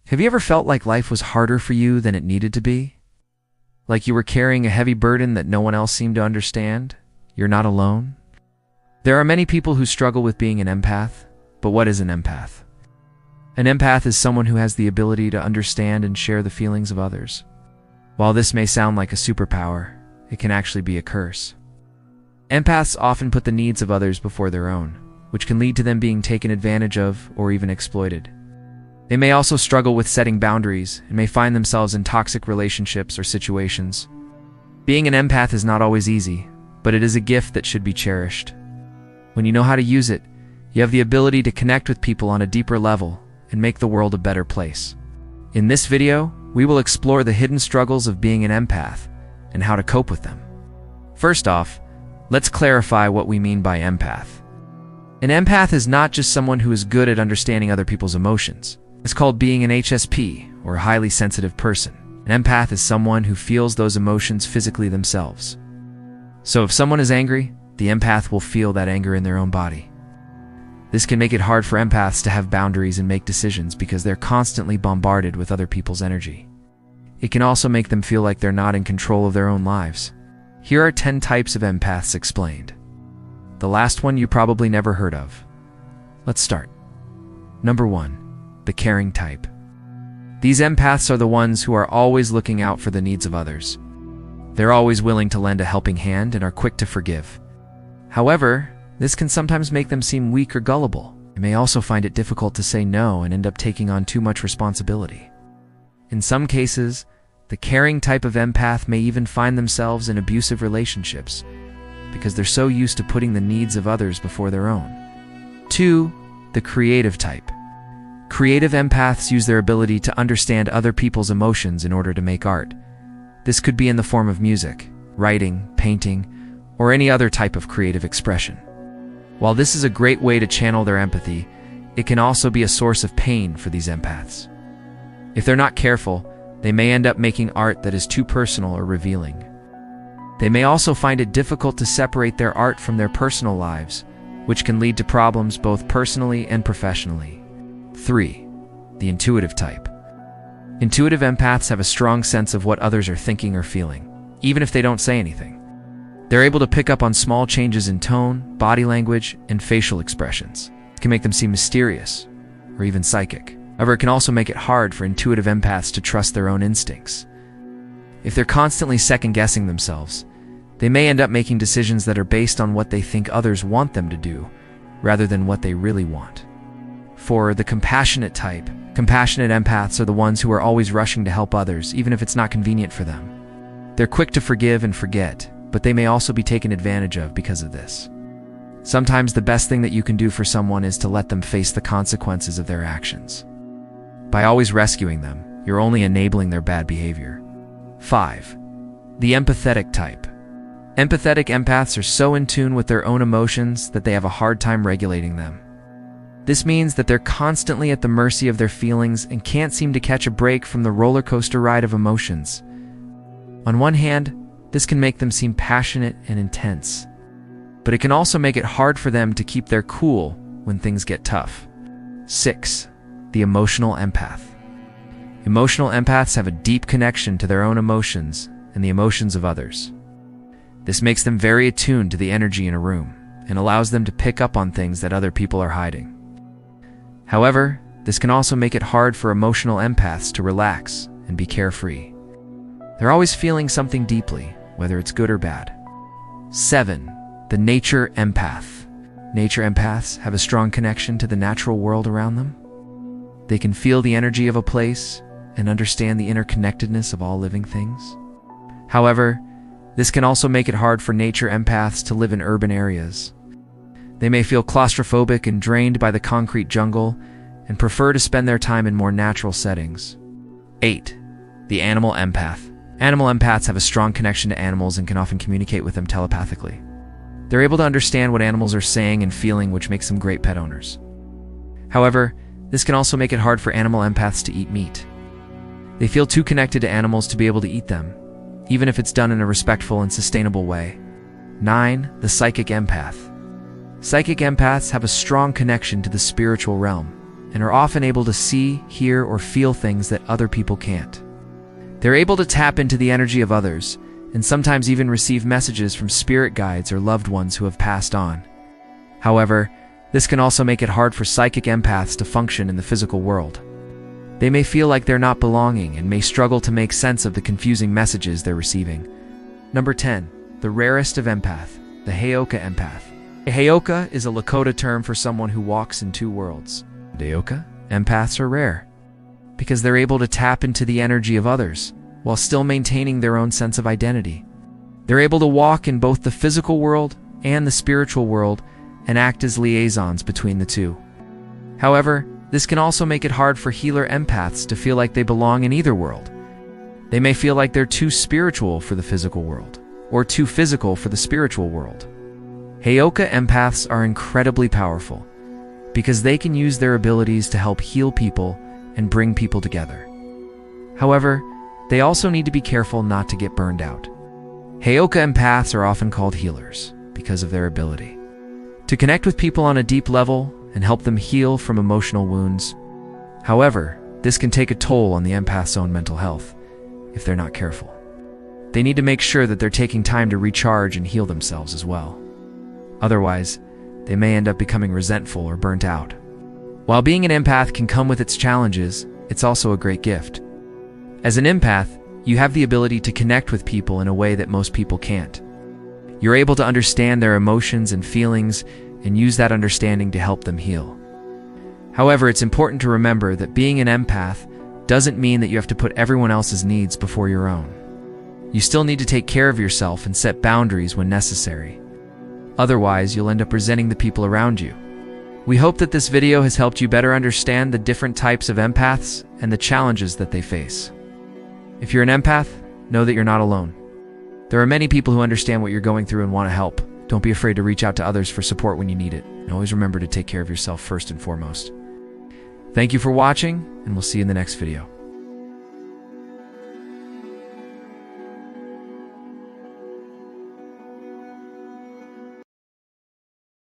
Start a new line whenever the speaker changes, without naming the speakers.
Have you ever felt like life was harder for you than it needed to be? Like you were carrying a heavy burden that no one else seemed to understand? You're not alone. There are many people who struggle with being an empath, but what is an empath? An empath is someone who has the ability to understand and share the feelings of others. While this may sound like a superpower, it can actually be a curse. Empaths often put the needs of others before their own, which can lead to them being taken advantage of or even exploited. They may also struggle with setting boundaries and may find themselves in toxic relationships or situations. Being an empath is not always easy, but it is a gift that should be cherished. When you know how to use it, you have the ability to connect with people on a deeper level and make the world a better place. In this video, we will explore the hidden struggles of being an empath and how to cope with them. First off, let's clarify what we mean by empath. An empath is not just someone who is good at understanding other people's emotions. It's called being an HSP, or a highly sensitive person. An empath is someone who feels those emotions physically themselves. So if someone is angry, the empath will feel that anger in their own body. This can make it hard for empaths to have boundaries and make decisions because they're constantly bombarded with other people's energy. It can also make them feel like they're not in control of their own lives. Here are 10 types of empaths explained. The last one you probably never heard of. Let's start. Number 1. The caring type. These empaths are the ones who are always looking out for the needs of others. They're always willing to lend a helping hand and are quick to forgive. However, this can sometimes make them seem weak or gullible. They may also find it difficult to say no and end up taking on too much responsibility. In some cases, the caring type of empath may even find themselves in abusive relationships because they're so used to putting the needs of others before their own. 2. The creative type. Creative empaths use their ability to understand other people's emotions in order to make art. This could be in the form of music, writing, painting, or any other type of creative expression. While this is a great way to channel their empathy, it can also be a source of pain for these empaths. If they're not careful, they may end up making art that is too personal or revealing. They may also find it difficult to separate their art from their personal lives, which can lead to problems both personally and professionally. 3. The intuitive type. Intuitive empaths have a strong sense of what others are thinking or feeling, even if they don't say anything. They're able to pick up on small changes in tone, body language, and facial expressions. It can make them seem mysterious or even psychic. However, it can also make it hard for intuitive empaths to trust their own instincts. If they're constantly second-guessing themselves, they may end up making decisions that are based on what they think others want them to do, rather than what they really want. 4. The compassionate type. Compassionate empaths are the ones who are always rushing to help others, even if it's not convenient for them. They're quick to forgive and forget, but they may also be taken advantage of because of this. Sometimes the best thing that you can do for someone is to let them face the consequences of their actions. By always rescuing them, you're only enabling their bad behavior. 5. The empathetic type. Empathetic empaths are so in tune with their own emotions that they have a hard time regulating them. This means that they're constantly at the mercy of their feelings and can't seem to catch a break from the roller coaster ride of emotions. On one hand, this can make them seem passionate and intense, but it can also make it hard for them to keep their cool when things get tough. 6. The emotional empath. Emotional empaths have a deep connection to their own emotions and the emotions of others. This makes them very attuned to the energy in a room and allows them to pick up on things that other people are hiding. However, this can also make it hard for emotional empaths to relax and be carefree. They're always feeling something deeply, whether it's good or bad. 7. The nature empath. Nature empaths have a strong connection to the natural world around them. They can feel the energy of a place and understand the interconnectedness of all living things. However, this can also make it hard for nature empaths to live in urban areas. They may feel claustrophobic and drained by the concrete jungle and prefer to spend their time in more natural settings. 8. The animal empath. Animal empaths have a strong connection to animals and can often communicate with them telepathically. They're able to understand what animals are saying and feeling, which makes them great pet owners. However, this can also make it hard for animal empaths to eat meat. They feel too connected to animals to be able to eat them, even if it's done in a respectful and sustainable way. 9. The psychic empath. Psychic empaths have a strong connection to the spiritual realm. and are often able to see, hear, or feel things that other people can't. They're able to tap into the energy of others, and sometimes even receive messages from spirit guides or loved ones who have passed on. However, this can also make it hard for psychic empaths to function in the physical world. They may feel like they're not belonging and may struggle to make sense of the confusing messages they're receiving. Number 10. The rarest of empath, the Heyoka Empath. A Heyoka is a Lakota term for someone who walks in two worlds. Heyoka empaths are rare because they're able to tap into the energy of others while still maintaining their own sense of identity. They're able to walk in both the physical world and the spiritual world and act as liaisons between the two. However, this can also make it hard for healer empaths to feel like they belong in either world. They may feel like they're too spiritual for the physical world, or too physical for the spiritual world. Heyoka empaths are incredibly powerful because they can use their abilities to help heal people and bring people together. However, they also need to be careful not to get burned out. Heyoka empaths are often called healers because of their ability to connect with people on a deep level and help them heal from emotional wounds. However, this can take a toll on the empath's own mental health if they're not careful. They need to make sure that they're taking time to recharge and heal themselves as well. Otherwise, they may end up becoming resentful or burnt out. While being an empath can come with its challenges, it's also a great gift. As an empath, you have the ability to connect with people in a way that most people can't. You're able to understand their emotions and feelings and use that understanding to help them heal. However, it's important to remember that being an empath doesn't mean that you have to put everyone else's needs before your own. You still need to take care of yourself and set boundaries when necessary. Otherwise, you'll end up resenting the people around you. We hope that this video has helped you better understand the different types of empaths and the challenges that they face. If you're an empath, know that you're not alone. There are many people who understand what you're going through and want to help. Don't be afraid to reach out to others for support when you need it. And always remember to take care of yourself first and foremost. Thank you for watching, and we'll see you in the next video.